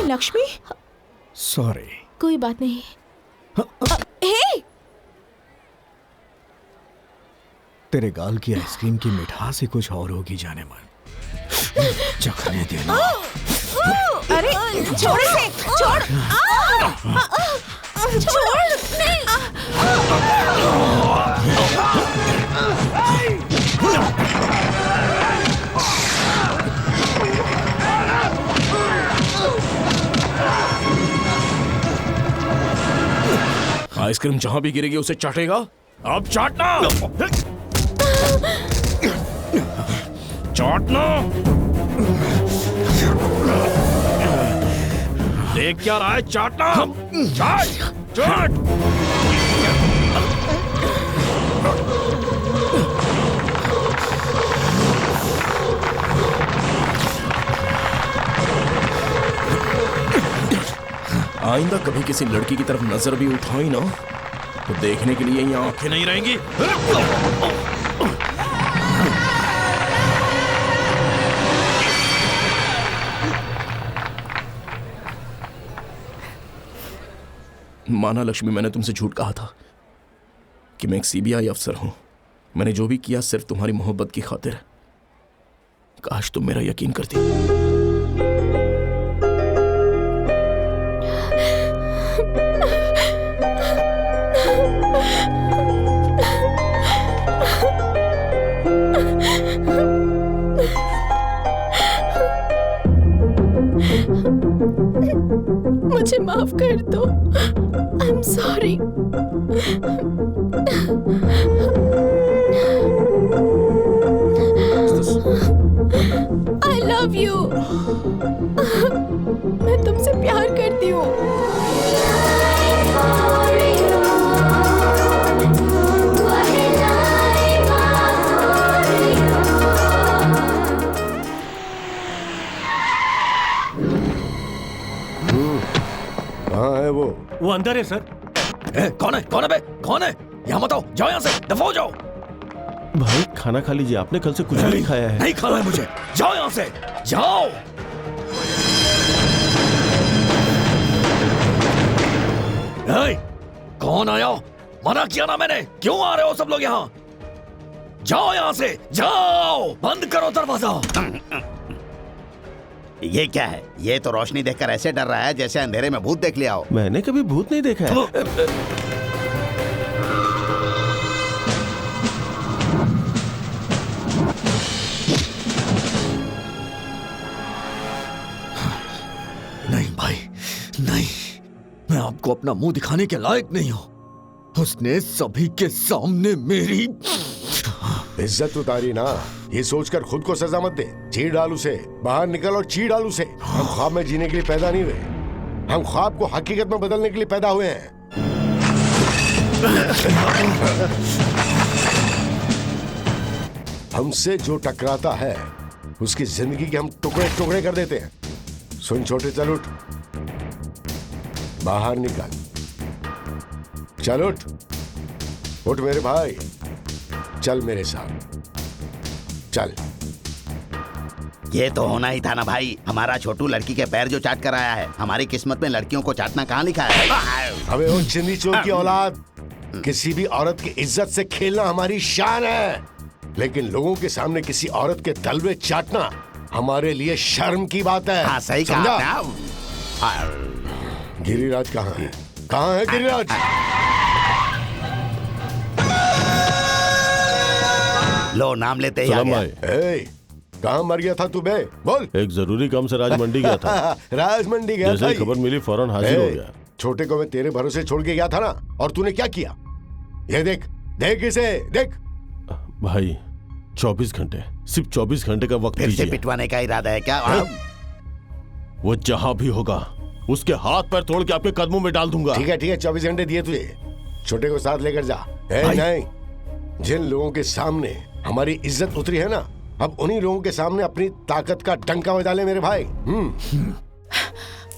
Lakshmi. Sorry. कोई बात नहीं। हे! तेरे गाल की आइसक्रीम की मिठास से कुछ और होगी जाने मन। चखने देना। अरे छोड़ इसे, छोड़। छोड़ नहीं। आइसक्रीम जहां भी गिरेगी उसे चाटेगा। अब चाटना। चाटना। देख क्या रहा है? चाटना। चाट चाट। आइंदा कभी किसी लड़की की तरफ नजर भी उठाई ना तो देखने के लिए यहाँ आंखें नहीं रहेंगी। माना लक्ष्मी, मैंने तुमसे झूठ कहा था कि मैं एक सीबीआई अफसर हूं। मैंने जो भी किया सिर्फ तुम्हारी मोहब्बत की खातिर। काश तुम मेरा यकीन करती। मुझे माफ कर दो। I am sorry. I love you. मैं तुमसे प्यार करती हूँ। कहाँ है वो? वो अंदर है सर। कौन है? कौन है बे? कौन है? यहाँ मत आओ, जाओ यहाँ से, दफा हो जाओ। भाई खाना खा लीजिए, आपने कल से कुछ नहीं खाया है। नहीं खाना है मुझे, जाओ यहाँ से, जाओ। कौन आया? मना किया ना मैंने। क्यों आ रहे हो सब लोग यहाँ? जाओ यहाँ से, जाओ। बंद करो दरवाजा। ये क्या है? ये तो रोशनी देखकर ऐसे डर रहा है जैसे अंधेरे में भूत देख लिया हो। मैंने कभी भूत नहीं देखा है। नहीं भाई, नहीं, मैं आपको अपना मुंह दिखाने के लायक नहीं हूं। उसने सभी के सामने मेरी इज्जत उतारी ना, ये सोचकर खुद को सजा मत दे। चीर डाल उसे, बाहर निकल और चीर डाल उसे। हम ख्वाब में जीने के लिए पैदा नहीं हुए, हम ख्वाब को हकीकत में बदलने के लिए पैदा हुए हैं। हमसे जो टकराता है उसकी जिंदगी के हम टुकड़े टुकड़े कर देते हैं। सुन छोटे, चल उठ, बाहर निकल, चल उठ, उठ मेरे भाई, चल मेरे साथ, चल। ये तो होना ही था ना भाई। हमारा छोटू लड़की के पैर जो चाट कर आया है। हमारी किस्मत में लड़कियों को चाटना कहाँ लिखा है? अबे वो चिंदी चोर की औलाद, किसी भी औरत की इज्जत से खेलना हमारी शान है, लेकिन लोगों के सामने किसी औरत के तलवे चाटना हमारे लिए शर्म की बात है। हाँ, सही कहा। गिरिराज कहाँ है? कहाँ है गिरिराज? लो, नाम लेते ही आ गया। कहाँ मर गया था तू बे? बोल। एक जरूरी काम से राजमंडी गया था। राजमंडी गया था? जैसे खबर मिली फौरन हाजिर हो गया। छोटे को मैं तेरे भरोसे छोड़ के गया था ना, और तूने क्या किया? ये देख, देख इसे, देख। भाई 24 घंटे, सिर्फ 24 घंटे का वक्त फिर से दीजिए। पिटवाने का इरादा है क्या? वो जहां भी होगा उसके हाथ पैर तोड़ के आपके कदमों में डाल दूंगा। ठीक है, ठीक है, 24 घंटे दिए तुझे। छोटे को साथ लेकर जा। नहीं, जिन लोगों के सामने हमारी इज्जत उतरी है ना, अब उन्हीं लोगों के सामने अपनी ताकत का डंका बजा ले मेरे भाई।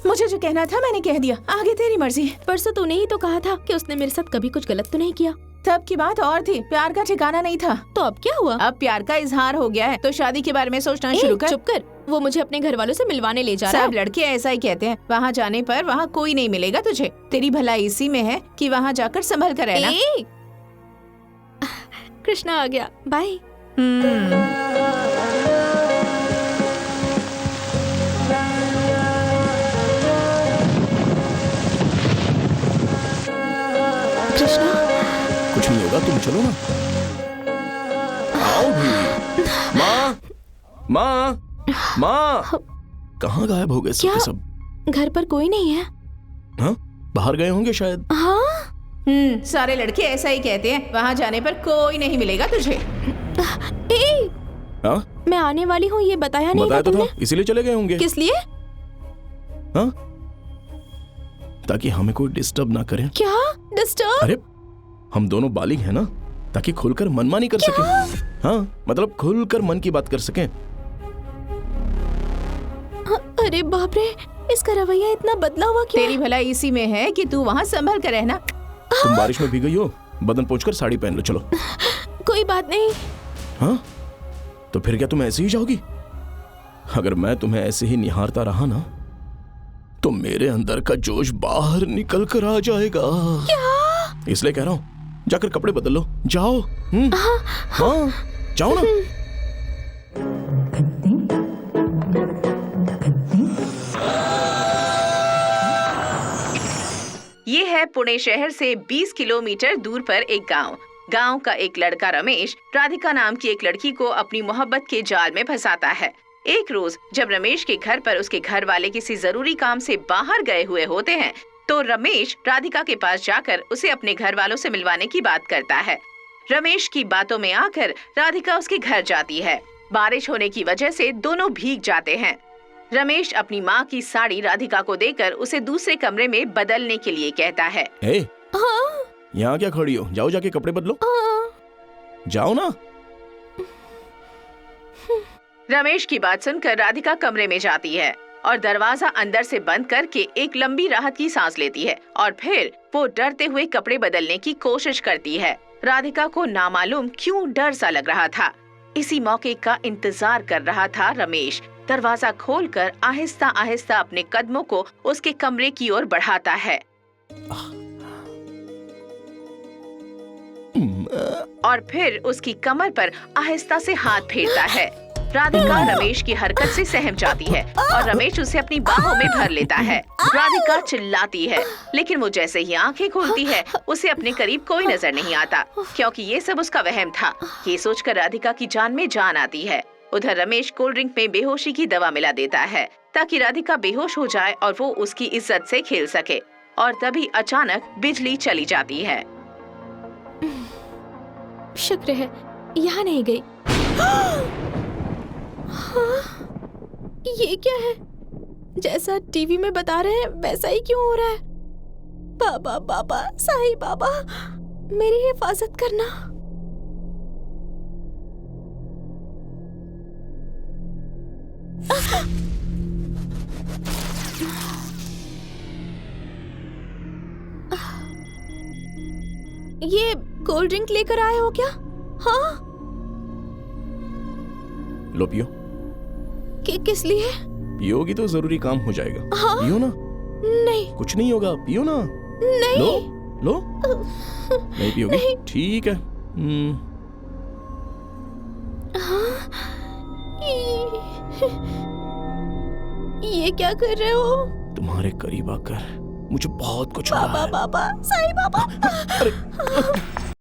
मुझे जो कहना था मैंने कह दिया, आगे तेरी मर्जी। परसों तूने ही तो कहा था कि उसने मेरे साथ कभी कुछ गलत तो नहीं किया। तब की बात और थी, प्यार का ठिकाना नहीं था। तो अब क्या हुआ? अब प्यार का इजहार हो गया है, तो शादी के बारे में सोचना शुरू कर। चुप कर, वो मुझे अपने घर वालों से मिलवाने ले जा रहा सब लड़के ऐसा ही कहते हैं। वहाँ जाने पर वहाँ कोई नहीं मिलेगा तुझे। तेरी भलाई इसी में है कि वहाँ जाकर संभल कर रहना। है। कृष्णा आ गया, बाय। कृष्णा, कुछ नहीं होगा, तुम चलो ना। आओ भी। माँ, माँ, माँ, कहाँ गायब हो गए सब? सब घर पर कोई नहीं है। हाँ, बाहर गए होंगे शायद। हाँ, सारे लड़के ऐसा ही कहते हैं, वहाँ जाने पर कोई नहीं मिलेगा तुझे। हाँ, मैं आने वाली हूँ ये बताया नहीं बताया था तो था, तुमने? इसीलिए चले गए होंगे। किस लिए? हाँ, ताकि हमें कोई डिस्टर्ब ना करे। क्या डिस्टर्ब? अरे हम दोनों बालिग हैं ना, ताकि खुलकर मनमानी कर सकें। हाँ, मतलब खुलकर मन की बात कर सकें। अरे बाप रे, इसका रवैया इतना बदला हुआ क्यों? तेरी भलाई इसी में है कि तू वहाँ संभल कर रहना। तुम बारिश में भीग गई हो, बदन पोंछकर साड़ी पहन लो, चलो। कोई बात नहीं। हाँ, तो फिर क्या तुम ऐसे ही जाओगी? अगर मैं तुम्हें ऐसे ही निहारता रहा ना, तो मेरे अंदर का जोश बाहर निकल कर आ जाएगा। क्या? इसलिए कह रहा हूँ, जाकर कपड़े बदल लो, जाओ। हाँ, जाओ ना। ये है पुणे शहर से 20 किलोमीटर दूर पर एक गांव। गांव का एक लड़का रमेश राधिका नाम की एक लड़की को अपनी मोहब्बत के जाल में फंसाता है। एक रोज जब रमेश के घर पर उसके घर वाले किसी जरूरी काम से बाहर गए हुए होते हैं, तो रमेश राधिका के पास जाकर उसे अपने घर वालों से मिलवाने की बात करता है। रमेश की बातों में आकर राधिका उसके घर जाती है। बारिश होने की वजह से दोनों भीग जाते हैं। रमेश अपनी माँ की साड़ी राधिका को देकर उसे दूसरे कमरे में बदलने के लिए कहता है। हाँ, यहाँ क्या खड़ी हो? जाओ, जाके कपड़े बदलो। जाओ ना। रमेश की बात सुनकर राधिका कमरे में जाती है और दरवाजा अंदर से बंद करके एक लंबी राहत की सांस लेती है और फिर वो डरते हुए कपड़े बदलने की कोशिश करती है। राधिका को नामालूम क्यों डर सा लग रहा था। इसी मौके का इंतजार कर रहा था रमेश। दरवाजा खोलकर आहिस्ता आहिस्ता अपने कदमों को उसके कमरे की ओर बढ़ाता है और फिर उसकी कमर पर आहिस्ता से हाथ फेरता है। राधिका रमेश की हरकत से सहम जाती है और रमेश उसे अपनी बाहों में भर लेता है। राधिका चिल्लाती है, लेकिन वो जैसे ही आंखें खोलती है उसे अपने करीब कोई नजर नहीं आता, क्योंकि ये सब उसका वहम था। ये सोचकर राधिका की जान में जान आती है। उधर रमेश कोल्ड ड्रिंक में बेहोशी की दवा मिला देता है ताकि राधिका बेहोश हो जाए और वो उसकी इज्जत से खेल सके। और तभी अचानक बिजली चली जाती है। शुक्र है यहाँ नहीं गई। हाँ, ये क्या है? जैसा टीवी में बता रहे हैं वैसा ही क्यों हो रहा है? बाबा बाबा साईं बाबा, मेरी हिफाजत करना। ये कोल्ड ड्रिंक लेकर आए हो क्या? हाँ, लो पियो। किस लिए? पियोगी तो जरूरी काम हो जाएगा। हाँ? पियो ना। नहीं कुछ नहीं होगा, पियो ना। नहीं। लो नहीं पियोगी? नहीं। ठीक है। ये क्या कर रहे हो? तुम्हारे करीब आकर मुझे बहुत कुछ हो रहा बाबा है। बाबा साईं बाबा। अरे